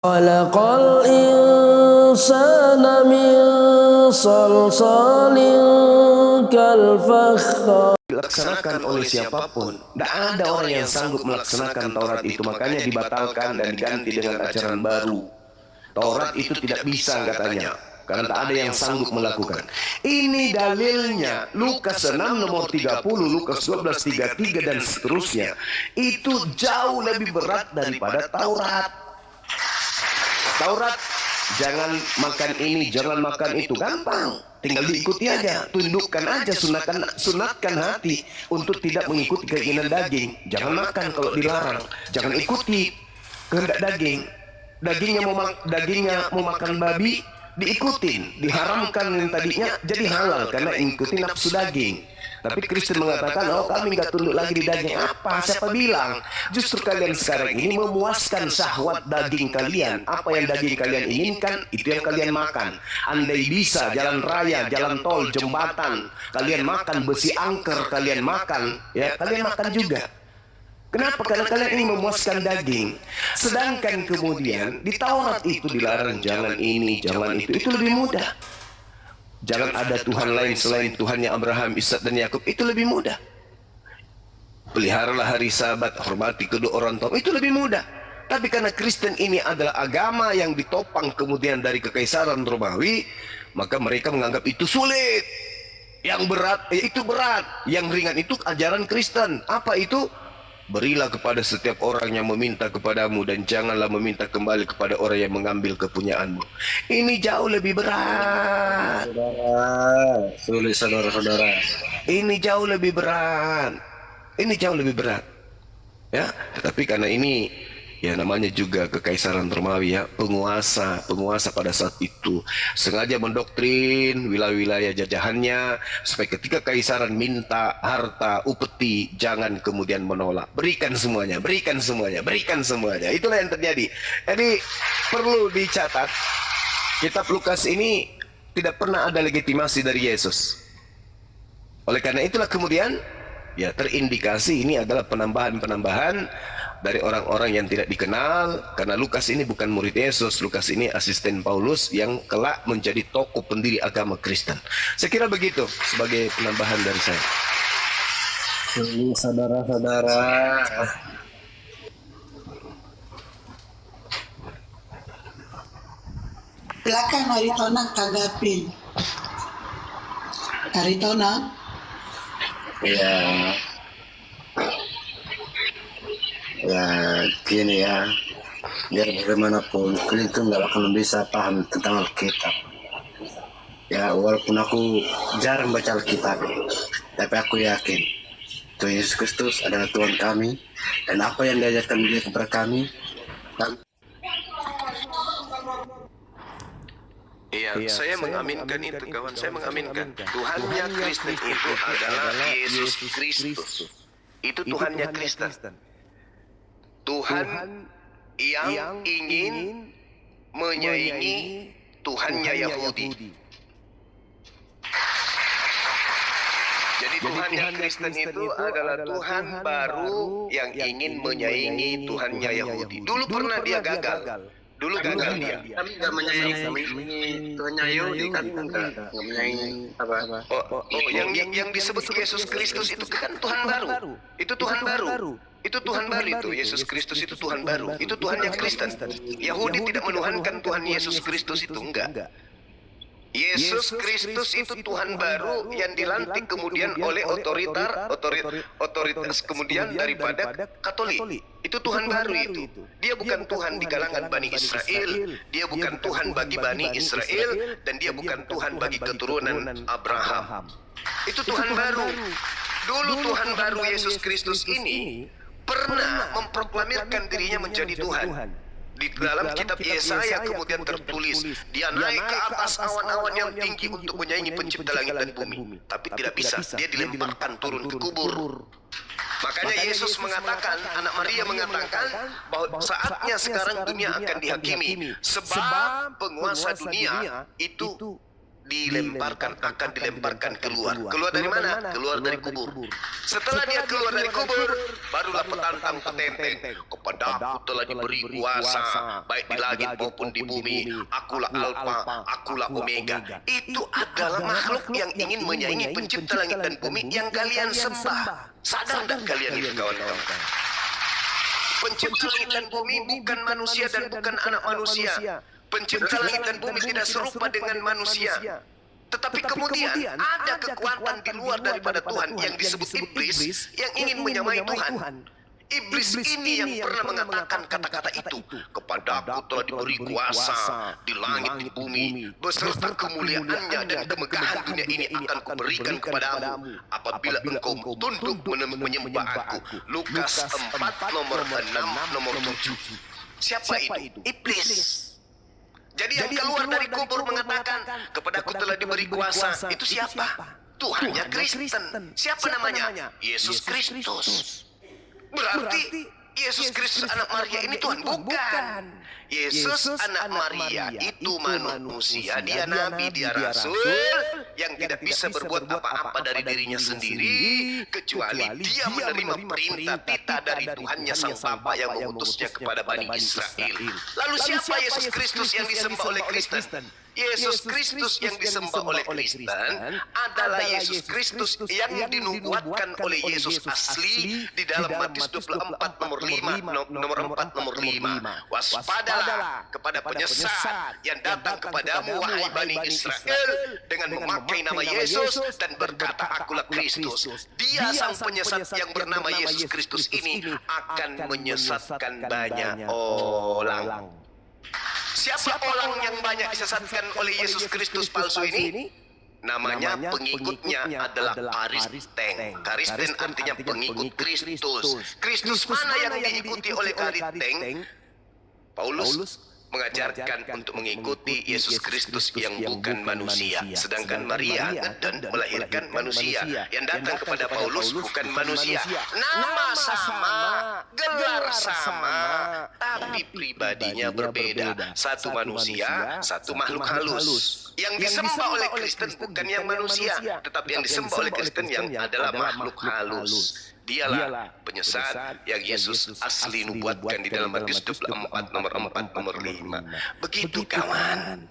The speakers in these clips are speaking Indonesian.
Khalaqal insana min salsalin kal fakhar. Dilaksanakan oleh siapapun, tidak ada orang yang sanggup melaksanakan Taurat itu, makanya dibatalkan dan diganti dengan ajaran baru. Taurat itu tidak bisa katanya, karena tak ada yang sanggup melakukan. Ini dalilnya Lukas 6 nomor 30, Lukas 12 33 dan seterusnya. Itu jauh lebih berat daripada Taurat. Taurat, jangan makan ini, jangan makan itu, gampang, tinggal diikuti aja, tundukkan aja, sunatkan hati untuk tidak mengikuti keinginan daging. Jangan makan kalau dilarang, jangan ikuti kehendak daging. Dagingnya mau makan babi, diikutin, diharamkan yang tadinya jadi halal karena ikuti nafsu daging. Tapi Kristen mengatakan, oh kami nggak tunduk lagi di daging. Apa? Siapa bilang? Justru kalian sekarang ini memuaskan syahwat daging kalian. Apa yang daging kalian inginkan, itu yang kalian makan. Andai bisa, jalan raya, jalan tol, jembatan, kalian makan, besi angker kalian makan, ya kalian makan juga. Kenapa? Karena kalian ini memuaskan daging. Sedangkan kemudian di Taurat itu dilarang jangan ini, jangan itu lebih mudah. Jangan ada Tuhan lain selain Tuhannya Abraham, Ishak dan Yakub, itu lebih mudah. Peliharalah hari Sabat, hormati kedua orang tua, itu lebih mudah. Tapi karena Kristen ini adalah agama yang ditopang kemudian dari kekaisaran Romawi, maka mereka menganggap itu sulit. Yang berat, itu berat. Yang ringan itu ajaran Kristen. Apa itu? Berilah kepada setiap orang yang meminta kepadamu dan janganlah meminta kembali kepada orang yang mengambil kepunyaanmu. Ini jauh lebih berat. Sulit saudara-saudara. Ini jauh lebih berat. Ini jauh lebih berat. Ya, tetapi karena ini ya namanya juga kekaisaran Romawi, ya, penguasa pada saat itu sengaja mendoktrin wilayah-wilayah jajahannya supaya ketika kaisaran minta harta upeti jangan kemudian menolak, berikan semuanya, berikan semuanya, berikan semuanya. Itulah yang terjadi. Jadi perlu dicatat, kitab Lukas ini tidak pernah ada legitimasi dari Yesus. Oleh karena itulah kemudian ya terindikasi ini adalah penambahan dari orang-orang yang tidak dikenal, karena Lukas ini bukan murid Yesus. Lukas ini asisten Paulus yang kelak menjadi tokoh pendiri agama Kristen. Saya kira begitu sebagai penambahan dari saya. Ini saudara-saudara. Belakang Aritona kagapin. Aritona? Ya. Ya gini ya, biar bagaimanapun Clinton nggak akan bisa paham tentang Alkitab. Ya walaupun aku jarang baca Alkitab, tapi aku yakin Tuhan Yesus Kristus adalah Tuhan kami, dan apa yang diajarkan Dia kepada kami. Iya, saya mengaminkan itu, kawan. Saya mengaminkan Tuhannya Kristen itu adalah Yesus Kristus. Itu Tuhannya Kristen. Tuhan yang ingin menyaingi Tuhannya Yahudi. Jadi Tuhannya Kristen itu adalah Tuhan baru yang ingin menyaingi Tuhannya Yahudi. Dulu pernah dia gagal. Dulu gagal dia. Kami nggak menyayangi Tuhannya Yahudi, kan nggak menyayangi apa? Oh, yang disebut Yesus Kristus itu kan Tuhan baru. Itu Tuhan baru. Itu Tuhan baru itu. Yesus Kristus itu Tuhan baru. Itu Tuhannya Kristen. Yahudi tidak menuhankan Tuhan Yesus Kristus itu, enggak. Yesus Kristus itu Tuhan baru yang dilantik kemudian oleh otoritas kemudian daripada Katolik. Itu Tuhan baru itu. Dia bukan Tuhan di kalangan Bani Israel, dia bukan Tuhan bagi Bani Israel, dan dia bukan Tuhan bagi keturunan Abraham. Itu Tuhan baru. Dulu Tuhan baru Yesus Kristus ini pernah memproklamirkan dirinya menjadi Tuhan. Di dalam kitab Yesaya kemudian tertulis, dia naik ke atas awan-awan yang tinggi untuk menyaingi pencipta langit dan bumi. Tapi tidak bisa, dia dilemparkan turun ke kubur. Makanya Yesus mengatakan, anak Maria mengatakan bahwa saatnya sekarang dunia akan dihakimi, sebab penguasa dunia itu akan dilemparkan keluar. Keluar dari mana? Keluar dari kubur. Setelah dia keluar dari kubur, barulah petantang petenteng, kepadaku telah diberi kuasa baik di langit maupun di bumi. Akulah Alfa, akulah Omega. Itu adalah makhluk yang ingin menyaingi pencipta langit dan bumi yang kalian sembah. Sadar dan kalian itu kawan-kawan? Pencipta langit dan bumi bukan manusia dan bukan anak manusia. Pencipta langit dan bumi tidak serupa dengan manusia. Tetapi kemudian ada kekuatan di luar daripada Tuhan yang disebut iblis yang ingin menyamai Tuhan. Iblis ini yang pernah mengatakan kata-kata itu, kepadaku telah diberi kuasa di langit di bumi, beserta kemuliaannya dan kemegahan dunia ini akan kuberikan kepadamu apabila engkau tunduk menyembah aku. Lukas 4 nomor 6 nomor 7. Siapa itu? Iblis. Jadi yang keluar dari kubur mengatakan, kepadaku telah diberi kuasa. Itu siapa? Tuhannya Kristen. Siapa namanya? Yesus Kristus. Berarti Yesus Kristus anak Maria ini Tuhan? Bukan. Yesus anak Maria itu manusia, dia nabi, dia rasul yang tidak bisa berbuat apa-apa dari dirinya sendiri kecuali dia menerima perintah titah dari Tuhannya Sang Bapa yang mengutusnya kepada Bani Israel. Lalu siapa Yesus Kristus yang disembah oleh Kristen? Yesus Kristus yang disembah oleh Kristen adalah Yesus Kristus yang dinubuatkan oleh Yesus asli di dalam Matius 24 nomor 5. Waspadalah kepada penyesat yang datang kepadamu wahai Bani Israel dengan memakai nama Yesus dan berkata akulah Kristus. Dia sang penyesat yang bernama Yesus Kristus ini akan menyesatkan banyak orang. Siapa orang yang banyak disesatkan oleh Yesus Kristus palsu ini? Namanya pengikutnya adalah Karisten. Karisten artinya pengikut Kristus. Kristus mana yang diikuti oleh Karisten? Paulus mengajarkan untuk mengikuti Yesus Kristus yang bukan manusia. Sedangkan Maria dan melahirkan manusia. Yang datang kepada Paulus bukan manusia. Nama sama, gelar sama, tapi pribadinya berbeda. Satu manusia, satu makhluk halus. Yang disembah oleh Kristen bukan yang manusia, tetapi yang disembah oleh Kristen yang adalah makhluk halus. Dialah penyesat yang Yesus asli nubuatkan di dalam Matius 24 nomor 4 nomor 5. Begitu kawan.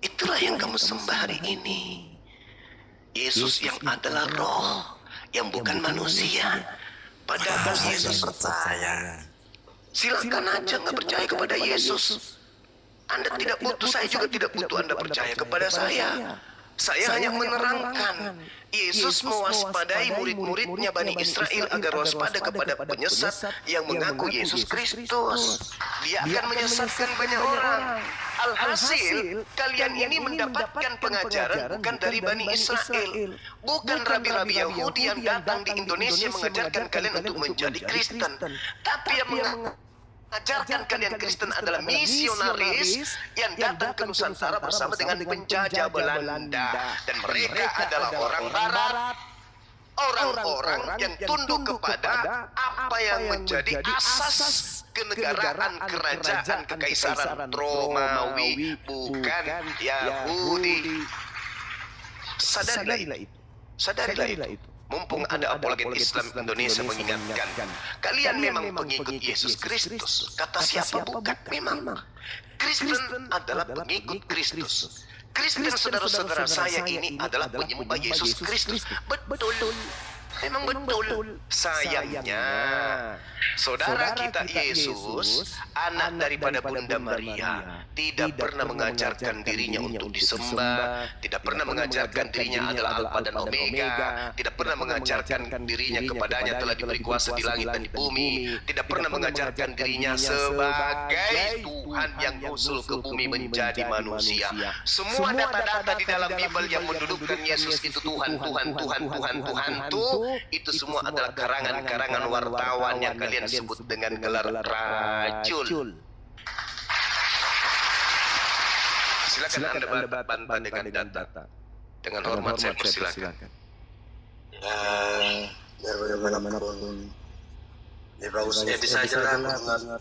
Itulah yang kamu sembah hari ini. Yesus yang adalah roh, yang bukan manusia. Padahal Yesus percaya. Silakan aja nggak percaya kepada Yesus. Anda tidak butuh, saya juga tidak butuh Anda percaya kepada saya. Saya hanya menerangkan Yesus mewaspadai murid-muridnya Bani Israel agar waspada kepada penyesat yang mengaku Yesus Kristus. Dia akan menyesatkan banyak orang. Alhasil, kalian ini mendapatkan pengajaran bukan dari Bani Israel. Bukan rabi-rabi Yahudi yang datang di Indonesia mengajarkan kalian untuk menjadi Kristen. Tapi yang mengajarkan kalian Kristen adalah misionaris yang datang ke Nusantara bersama dengan penjajah Belanda. Dan mereka adalah orang Barat, orang-orang yang tunduk kepada apa yang menjadi asas kenegaraan kerajaan kekaisaran Romawi, bukan Yahudi. Sadarilah itu. Sadarilah itu. Mumpung ada apologet Islam Indonesia mengingatkan, kalian memang pengikut Yesus Kristus. Kata siapa bukan? Memang Kristen adalah pengikut Kristus. Kristen saudara-saudara saya ini adalah penyembah Yesus Kristus. Betul. Memang betul. Sayangnya saudara kita Yesus, anak daripada Bunda Maria, tidak pernah mengajarkan dirinya untuk disembah, tidak pernah mengajarkan dirinya adalah Alfa dan Omega, tidak pernah mengajarkan dirinya kepadanya telah diberi kuasa di langit dan di bumi, tidak pernah mengajarkan dirinya sebagai Tuhan yang usul ke bumi menjadi manusia. Semua data-data di dalam Bible yang mendudukkan Yesus itu Tuhan itu semua adalah karangan-karangan wartawan yang kalian sebut dengan gelar racun. Silakan Anda bantah dengan data. Dengan hormat saya persilakan. Biar bagaimanapun, ya bagusnya bisa aja lah.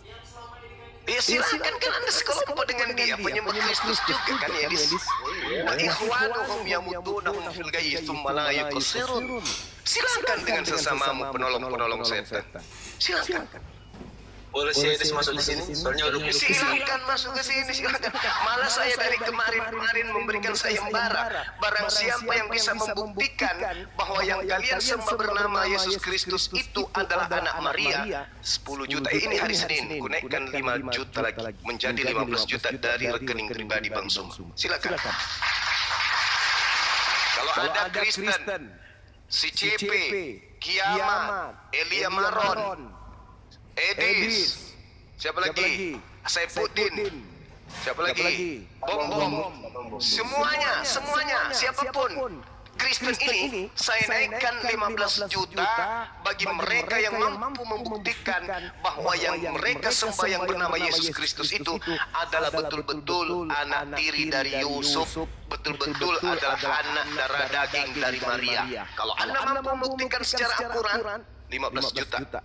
Ya silakan kan Anda sekelompok dengan dia, penyembah Kristus juga kan Yedis. Wa ikhwanuhum yamudunahum fil ghayyi tsumma la yuqsirun. Silakan dengan sesamamu penolong-penolong setan. Silakan. Boleh si Edis masuk di sini? Soalnya udah Silakan masuk ke sini, silakan. Malah saya dari kemarin memberikan sayembara. Barang siapa yang bisa membuktikan bahwa yang kalian sembah bernama Yesus Kristus itu adalah anak Maria, 10 juta. Ini hari Senin, kunaikkan 5 juta lagi, menjadi 15 juta dari rekening pribadi Bang Suma. Silakan. Kalau ada Kristen, si CP, Kiamat, Elia Maron, Edis, siapa lagi? Saifuddin, siapa lagi? Bom, semuanya, siapapun Kristen ini saya naikkan 15 juta bagi mereka yang mampu membuktikan bahwa yang mereka sembah yang bernama Yesus Kristus itu adalah betul-betul anak tiri dari Yusuf, betul-betul adalah anak darah daging dari Maria. Kalau Anda mampu membuktikan secara akurat, 15 juta.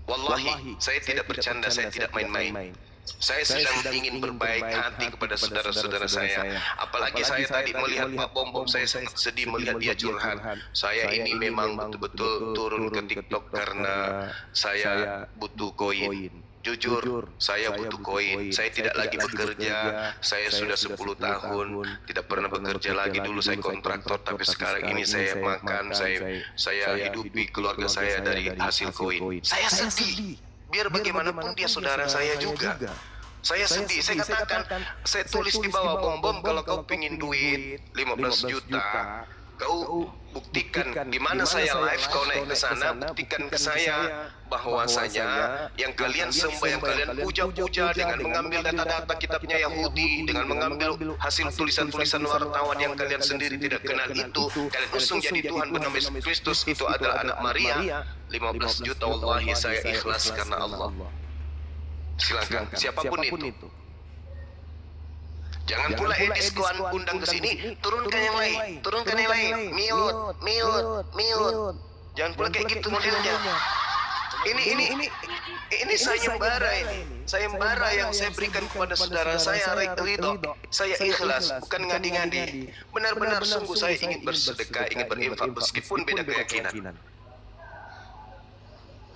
Wallahi, saya tidak bercanda, saya tidak main-main. Saya sedang ingin berbaik hati kepada saudara-saudara saya. Apalagi saya tadi melihat Pak Bom, saya sangat sedih melihat dia curhat. Saya ini memang betul-betul turun ke TikTok karena saya butuh koin. Jujur, saya butuh koin. Saya tidak lagi bekerja. Saya sudah 10 tahun tidak pernah bekerja lagi. Dulu saya kontraktor, tapi sekarang ini saya makan, saya hidupi keluarga saya dari hasil koin. Saya sedih. Biar bagaimanapun dia saudara saya juga. Saya sedih. Saya katakan, saya tulis di bawah, Bom, kalau kau pingin duit 15 juta, kau buktikan di mana saya live, kau naik ke sana, buktikan ke saya bahwasanya yang kalian sembah, yang kalian puja-puja dengan mengambil data-data kitabnya Yahudi, dengan mengambil hasil tulisan-tulisan wartawan yang kalian sendiri tidak kenal itu, kalian usung jadi Tuhan bernama Yesus Kristus, itu adalah anak Maria, 15 juta, wallahi saya ikhlas karena Allah. Silakan, siapapun itu. Jangan pula Edis kau undang ke sini, turunkan yang lain, mute. Jangan pula kayak gitu modelnya. Ini sayembara ini. Sayembara yang saya berikan kepada saudara saya Ridho. Saya ikhlas, bukan ngadi-ngadi. Benar-benar sungguh saya ingin bersedekah, ingin berinfak meskipun beda keyakinan.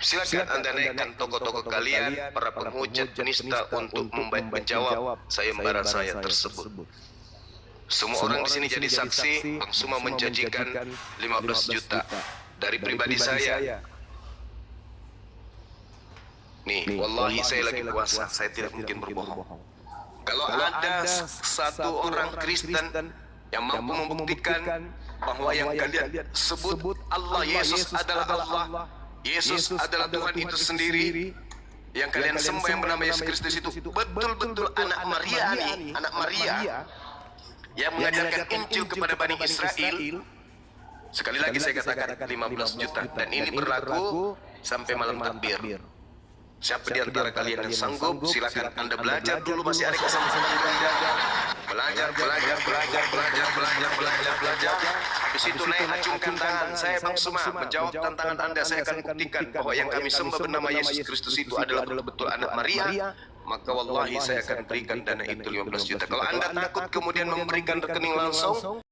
Silakan Anda naikkan tokoh-tokoh kalian, para penghujat penista untuk menjawab sayembara saya tersebut. Semua orang di sini jadi saksi, Bang Suma menjanjikan 15 juta dari pribadi saya. Nih, wallahi saya lagi puasa, saya tidak mungkin berbohong. Kalau ada satu orang Kristen yang mampu membuktikan bahwa yang kalian sebut Allah, Yesus adalah Allah, Yesus adalah Tuhan itu sendiri, yang kalian sembah yang bernama Yesus Kristus itu betul-betul anak Maria nih, anak Maria yang mengajarkan Injil kepada Bani Israel. Sekali lagi saya katakan 15 juta, dan ini berlaku sampai malam takbir. Siapa di antara kalian yang sanggup, silakan Anda belajar dulu, masih ada kesempatan belajar. Habis itu naik acungkan tangan. Saya Bang Suma menjawab tantangan Anda. Saya akan buktikan bahwa yang kami sembah bernama Yesus Kristus itu adalah betul-betul anak Maria. Maka wallahi saya akan berikan dana itu 15 juta. Kalau Anda takut kemudian memberikan rekening langsung,